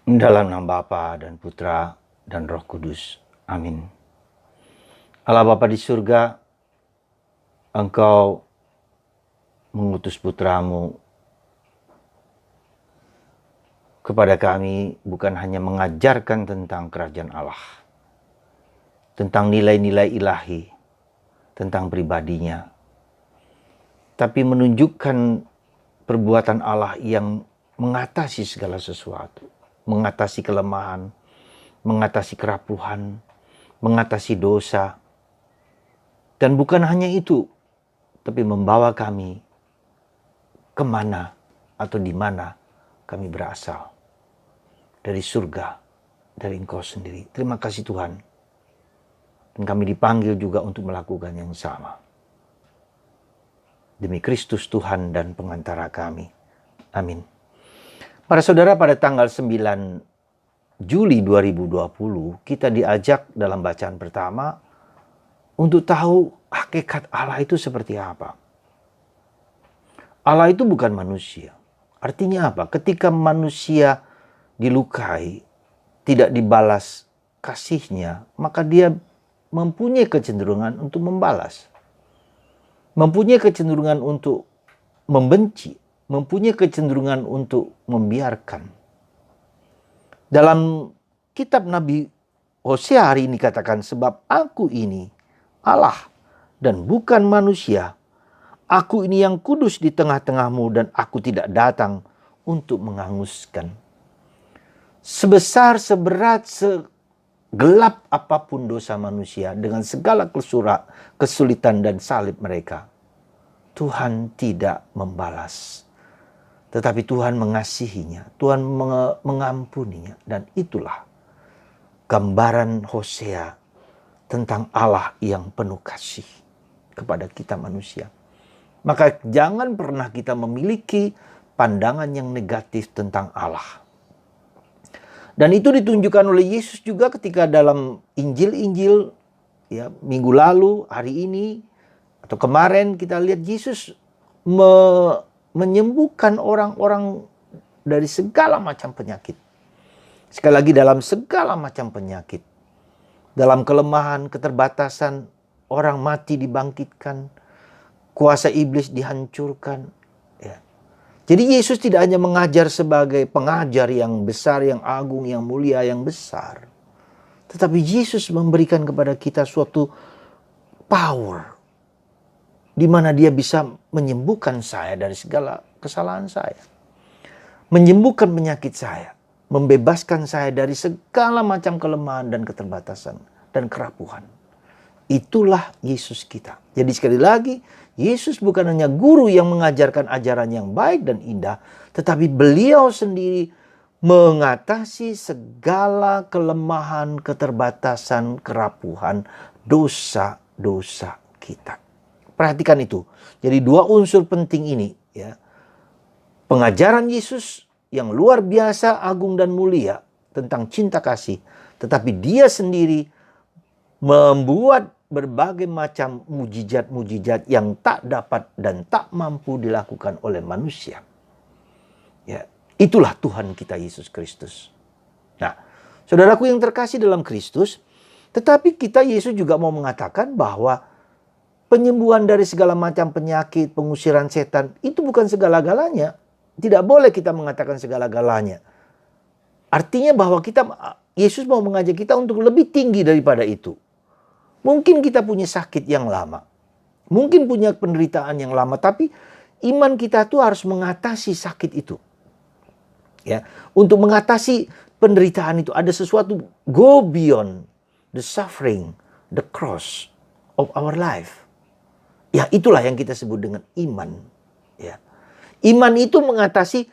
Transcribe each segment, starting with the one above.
Dalam nama Bapa dan Putra dan Roh Kudus. Amin. Allah Bapa di surga, Engkau mengutus putramu kepada kami bukan hanya mengajarkan tentang kerajaan Allah, tentang nilai-nilai ilahi, tentang pribadinya, tapi menunjukkan perbuatan Allah yang mengatasi segala sesuatu, mengatasi kelemahan, mengatasi kerapuhan, mengatasi dosa. Dan bukan hanya itu, tapi membawa kami kemana atau di mana kami berasal. Dari surga, dari Engkau sendiri. Terima kasih Tuhan. Dan kami dipanggil juga untuk melakukan yang sama. Demi Kristus Tuhan dan pengantara kami. Amin. Para saudara, pada tanggal 9 Juli 2020, kita diajak dalam bacaan pertama untuk tahu hakikat Allah itu seperti apa. Allah itu bukan manusia. Artinya apa? Ketika manusia dilukai, tidak dibalas kasihnya, maka dia mempunyai kecenderungan untuk membalas. Mempunyai kecenderungan untuk membenci. Mempunyai kecenderungan untuk membiarkan. Dalam kitab Nabi Hosea hari ini katakan, sebab aku ini Allah dan bukan manusia. Aku ini yang kudus di tengah-tengahmu dan aku tidak datang untuk menghanguskan. Sebesar, seberat, segelap apapun dosa manusia dengan segala kesulitan dan salib mereka, Tuhan tidak membalas. Tetapi Tuhan mengasihinya, Tuhan mengampuninya. Dan itulah gambaran Hosea tentang Allah yang penuh kasih kepada kita manusia. Maka jangan pernah kita memiliki pandangan yang negatif tentang Allah. Dan itu ditunjukkan oleh Yesus juga ketika dalam Injil-Injil, ya, minggu lalu, hari ini, atau kemarin kita lihat Yesus menyembuhkan orang-orang dari segala macam penyakit. Sekali lagi, dalam segala macam penyakit. Dalam kelemahan, keterbatasan, orang mati dibangkitkan, kuasa iblis dihancurkan. Ya. Jadi Yesus tidak hanya mengajar sebagai pengajar yang besar, yang agung, yang mulia, yang besar. Tetapi Yesus memberikan kepada kita suatu power, di mana dia bisa menyembuhkan saya dari segala kesalahan saya. Menyembuhkan penyakit saya. Membebaskan saya dari segala macam kelemahan dan keterbatasan dan kerapuhan. Itulah Yesus kita. Jadi sekali lagi, Yesus bukan hanya guru yang mengajarkan ajaran yang baik dan indah, tetapi beliau sendiri mengatasi segala kelemahan, keterbatasan, kerapuhan, dosa-dosa kita. Perhatikan itu. Jadi dua unsur penting ini, ya. Pengajaran Yesus yang luar biasa, agung dan mulia tentang cinta kasih, tetapi dia sendiri membuat berbagai macam mujizat-mujizat yang tak dapat dan tak mampu dilakukan oleh manusia. Ya, itulah Tuhan kita Yesus Kristus. Nah, saudaraku yang terkasih dalam Kristus, tetapi kita Yesus juga mau mengatakan bahwa penyembuhan dari segala macam penyakit, pengusiran setan, itu bukan segala-galanya. Tidak boleh kita mengatakan segala-galanya. Artinya bahwa Yesus mau mengajak kita untuk lebih tinggi daripada itu. Mungkin kita punya sakit yang lama. Mungkin punya penderitaan yang lama. Tapi iman kita tuh harus mengatasi sakit itu. Ya, untuk mengatasi penderitaan itu ada sesuatu, go beyond the suffering, the cross of our life. Ya, itulah yang kita sebut dengan iman. Ya. Iman itu mengatasi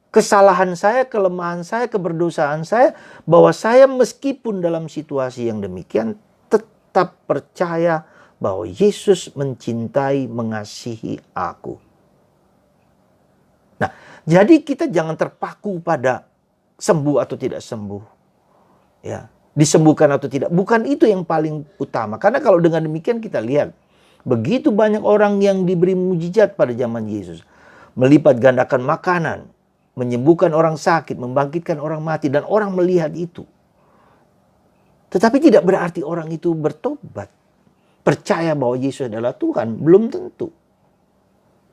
kesalahan saya, kelemahan saya, keberdosaan saya, bahwa saya meskipun dalam situasi yang demikian tetap percaya bahwa Yesus mencintai, mengasihi aku. Nah, jadi kita jangan terpaku pada sembuh atau tidak sembuh. Ya, disembuhkan atau tidak. Bukan itu yang paling utama. Karena kalau dengan demikian kita lihat, begitu banyak orang yang diberi mujizat pada zaman Yesus. Melipat gandakan makanan. menyembuhkan orang sakit, membangkitkan orang mati, dan orang melihat itu. Tetapi tidak berarti orang itu bertobat, percaya bahwa Yesus adalah Tuhan, belum tentu.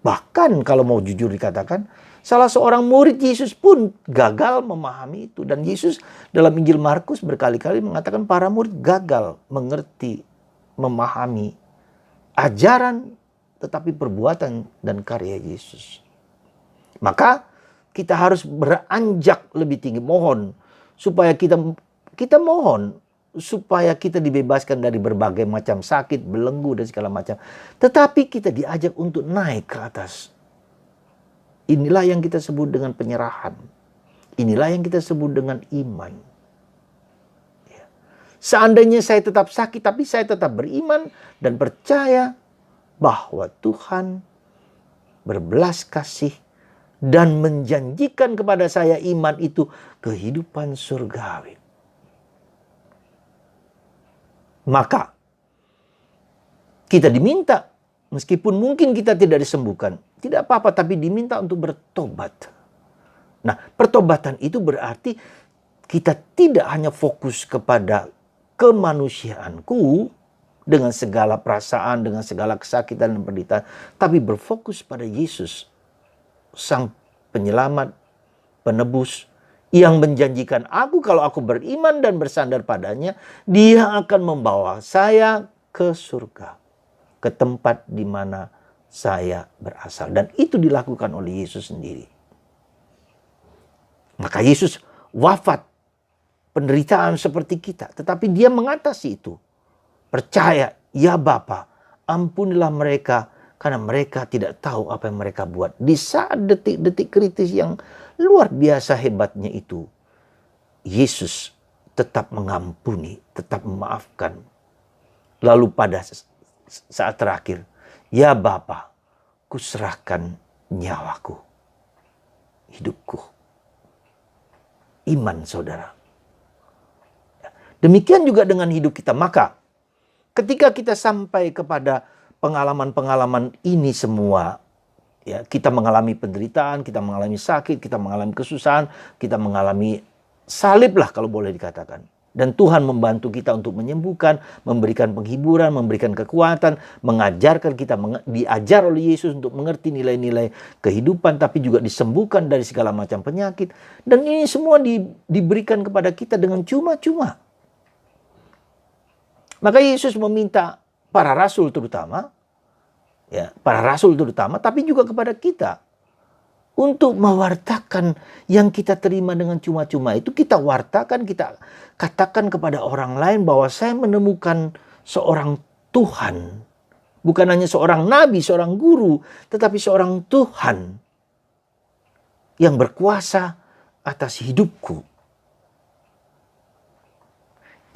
Bahkan kalau mau jujur dikatakan, salah seorang murid Yesus pun gagal memahami itu. Dan Yesus dalam Injil Markus berkali-kali mengatakan para murid gagal mengerti, memahami ajaran, tetapi perbuatan dan karya Yesus. Maka kita harus beranjak lebih tinggi, mohon supaya kita mohon supaya kita dibebaskan dari berbagai macam sakit, belenggu dan segala macam. Tetapi kita diajak untuk naik ke atas. Inilah yang kita sebut dengan penyerahan. Inilah yang kita sebut dengan iman. Ya. Seandainya saya tetap sakit, tapi saya tetap beriman dan percaya bahwa Tuhan berbelas kasih dan menjanjikan kepada saya iman itu kehidupan surgawi. Maka kita diminta, meskipun mungkin kita tidak disembuhkan, tidak apa-apa, tapi diminta untuk bertobat. Nah, pertobatan itu berarti kita tidak hanya fokus kepada kemanusiaanku dengan segala perasaan, dengan segala kesakitan dan penderitaan, tapi berfokus pada Yesus, Sang Penyelamat, Penebus, yang menjanjikan aku kalau aku beriman dan bersandar padanya, dia akan membawa saya ke surga, ke tempat di mana saya berasal. Dan itu dilakukan oleh Yesus sendiri. Maka Yesus wafat penderitaan seperti kita, tetapi dia mengatasi itu. Percaya, ya Bapa, ampunilah mereka karena mereka tidak tahu apa yang mereka buat. Di saat detik-detik kritis yang luar biasa hebatnya itu, Yesus tetap mengampuni, tetap memaafkan. Lalu pada saat terakhir, ya Bapa, kuserahkan nyawaku, hidupku. Iman saudara. Demikian juga dengan hidup kita. Maka ketika kita sampai kepada pengalaman-pengalaman ini semua, ya, kita mengalami penderitaan, kita mengalami sakit, kita mengalami kesusahan, kita mengalami salib lah kalau boleh dikatakan. Dan Tuhan membantu kita untuk menyembuhkan, memberikan penghiburan, memberikan kekuatan, mengajarkan kita, diajar oleh Yesus untuk mengerti nilai-nilai kehidupan, tapi juga disembuhkan dari segala macam penyakit. Dan ini semua diberikan kepada kita dengan cuma-cuma. Maka Yesus meminta para rasul terutama, ya, para rasul terutama, tapi juga kepada kita untuk mewartakan yang kita terima dengan cuma-cuma itu. Kita wartakan, kita katakan kepada orang lain bahwa saya menemukan seorang Tuhan, bukan hanya seorang nabi, seorang guru, tetapi seorang Tuhan yang berkuasa atas hidupku.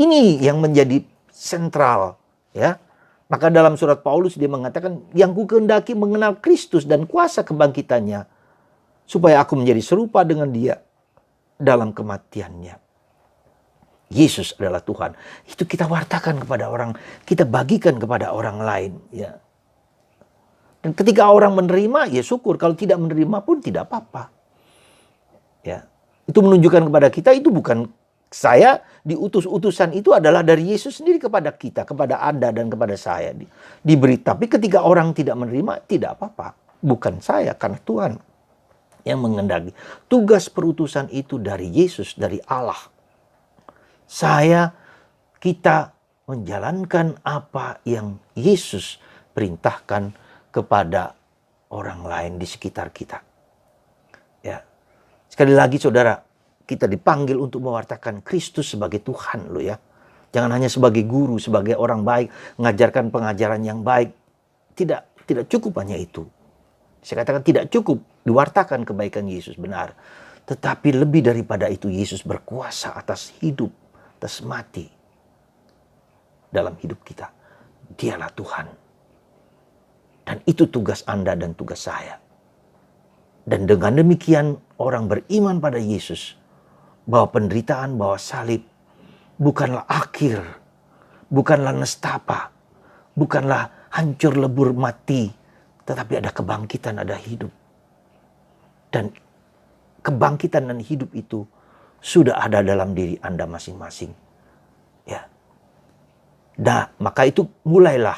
Ini yang menjadi sentral, ya. Maka dalam surat Paulus dia mengatakan, yang ku kehendaki mengenal Kristus dan kuasa kebangkitannya, supaya aku menjadi serupa dengan dia dalam kematiannya. Yesus adalah Tuhan. Itu kita wartakan kepada orang, kita bagikan kepada orang lain, ya. Dan ketika orang menerima, ya syukur. Kalau tidak menerima pun tidak apa-apa. Ya. Itu menunjukkan kepada kita, itu bukan saya diutus, utusan itu adalah dari Yesus sendiri kepada kita, kepada Anda dan kepada saya diberi. Tapi ketika orang tidak menerima, tidak apa-apa. Bukan saya, karena Tuhan yang mengendaki. Tugas perutusan itu dari Yesus, dari Allah. Kita menjalankan apa yang Yesus perintahkan kepada orang lain di sekitar kita. Ya. Sekali lagi saudara, kita dipanggil untuk mewartakan Kristus sebagai Tuhan loh ya. Jangan hanya sebagai guru, sebagai orang baik, mengajarkan pengajaran yang baik. Tidak cukup hanya itu. Saya katakan tidak cukup diwartakan kebaikan Yesus, benar. Tetapi lebih daripada itu, Yesus berkuasa atas hidup, atas mati dalam hidup kita. Dialah Tuhan. Dan itu tugas Anda dan tugas saya. Dan dengan demikian orang beriman pada Yesus, bahwa penderitaan, bahwa salib bukanlah akhir, bukanlah nestapa, bukanlah hancur lebur mati, tetapi ada kebangkitan, ada hidup. Dan kebangkitan dan hidup itu sudah ada dalam diri Anda masing-masing. Ya. Nah, maka itu mulailah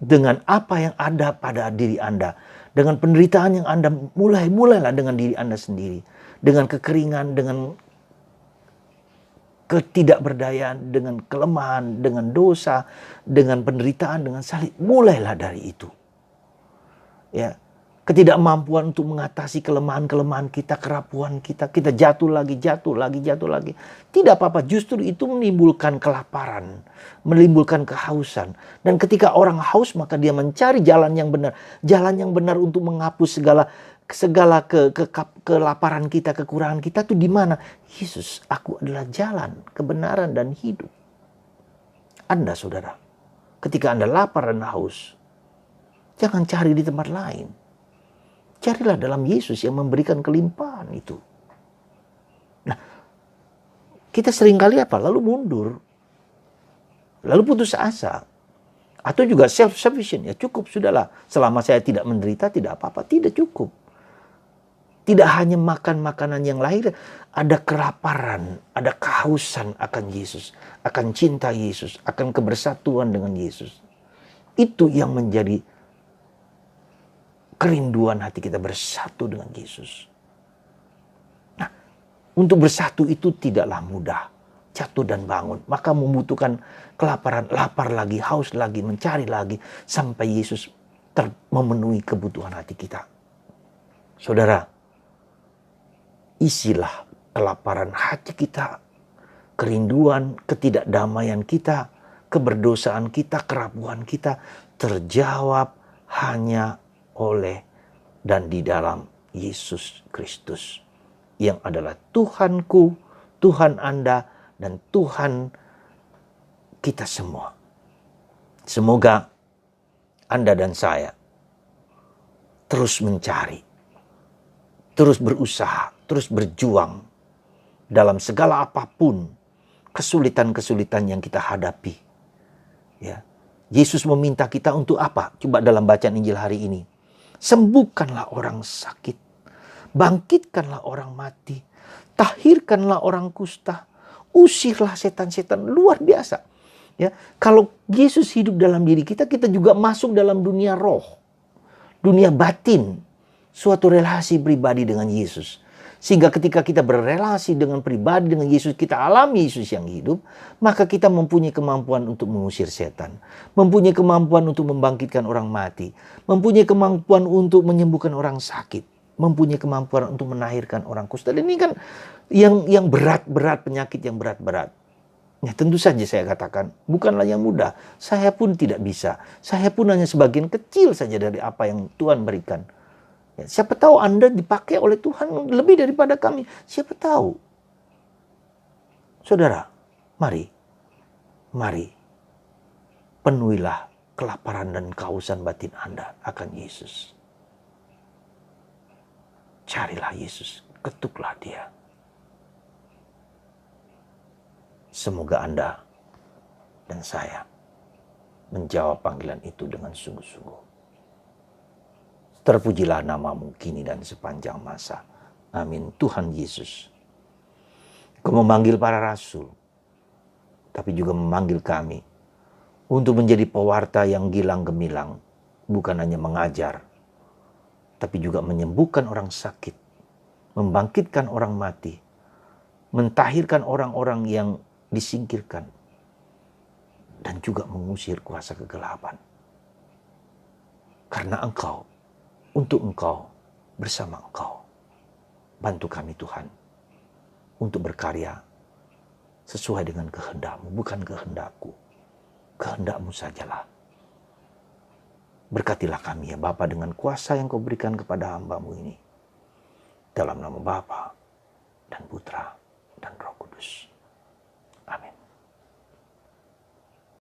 dengan apa yang ada pada diri Anda. Dengan penderitaan yang Anda mulailah dengan diri Anda sendiri. Dengan kekeringan, dengan ketidakberdayaan, dengan kelemahan, dengan dosa, dengan penderitaan, dengan salib. Mulailah dari itu. Ya. Ketidakmampuan untuk mengatasi kelemahan-kelemahan kita, kerapuan kita jatuh lagi. Tidak apa-apa, justru itu menimbulkan kelaparan, menimbulkan kehausan. Dan ketika orang haus, maka dia mencari jalan yang benar untuk menghapus segala kelaparan kita, kekurangan kita tuh di mana? Yesus, aku adalah jalan, kebenaran dan hidup. Anda, saudara, ketika Anda lapar dan haus, jangan cari di tempat lain. Carilah dalam Yesus yang memberikan kelimpahan itu. Nah, kita seringkali apa? Lalu mundur. Lalu putus asa. Atau juga self-sufficient. Ya cukup, sudahlah. Selama saya tidak menderita, tidak apa-apa. Tidak cukup. Tidak hanya makan makanan yang lahir. Ada kelaparan, ada kehausan akan Yesus. Akan cinta Yesus. Akan kebersatuan dengan Yesus. Itu yang menjadi kerinduan hati kita bersatu dengan Yesus. Nah, untuk bersatu itu tidaklah mudah. Jatuh dan bangun. Maka membutuhkan kelaparan, lapar lagi, haus lagi, mencari lagi. Sampai Yesus memenuhi kebutuhan hati kita. Saudara, isilah kelaparan hati kita. Kerinduan, ketidakdamaian kita, keberdosaan kita, kerapuhan kita. Terjawab hanya oleh dan di dalam Yesus Kristus yang adalah Tuhanku, Tuhan Anda, dan Tuhan kita semua. Semoga Anda dan saya terus mencari, terus berusaha, terus berjuang dalam segala apapun kesulitan-kesulitan yang kita hadapi. Ya. Yesus meminta kita untuk apa? Coba dalam bacaan Injil hari ini. Sembuhkanlah orang sakit, bangkitkanlah orang mati, tahirkanlah orang kusta, usirlah setan-setan. Luar biasa. Ya, kalau Yesus hidup dalam diri kita, kita juga masuk dalam dunia roh, dunia batin, suatu relasi pribadi dengan Yesus. Sehingga ketika kita berrelasi dengan pribadi dengan Yesus, kita alami Yesus yang hidup, maka kita mempunyai kemampuan untuk mengusir setan. Mempunyai kemampuan untuk membangkitkan orang mati. Mempunyai kemampuan untuk menyembuhkan orang sakit. Mempunyai kemampuan untuk menahirkan orang kusta. Dan ini kan yang berat-berat, penyakit yang berat-berat. Ya, tentu saja saya katakan, bukanlah yang mudah. Saya pun tidak bisa. Saya pun hanya sebagian kecil saja dari apa yang Tuhan berikan. Ya, siapa tahu Anda dipakai oleh Tuhan lebih daripada kami. Siapa tahu. Saudara, mari penuhilah kelaparan dan kehausan batin Anda akan Yesus. Carilah Yesus, ketuklah Dia. Semoga Anda dan saya menjawab panggilan itu dengan sungguh-sungguh. Terpujilah namamu kini dan sepanjang masa. Amin. Tuhan Yesus, Kau memanggil para rasul, tapi juga memanggil kami untuk menjadi pewarta yang gilang gemilang. Bukan hanya mengajar, tapi juga menyembuhkan orang sakit, membangkitkan orang mati, mentahirkan orang-orang yang disingkirkan, dan juga mengusir kuasa kegelapan. Karena Engkau, untuk Engkau, bersama Engkau. Bantu kami Tuhan, untuk berkarya sesuai dengan kehendak-Mu, bukan kehendak-Ku. Kehendak-Mu sajalah. Berkatilah kami ya Bapa dengan kuasa yang Kau berikan kepada hamba-Mu ini. Dalam nama Bapa dan Putra dan Roh Kudus.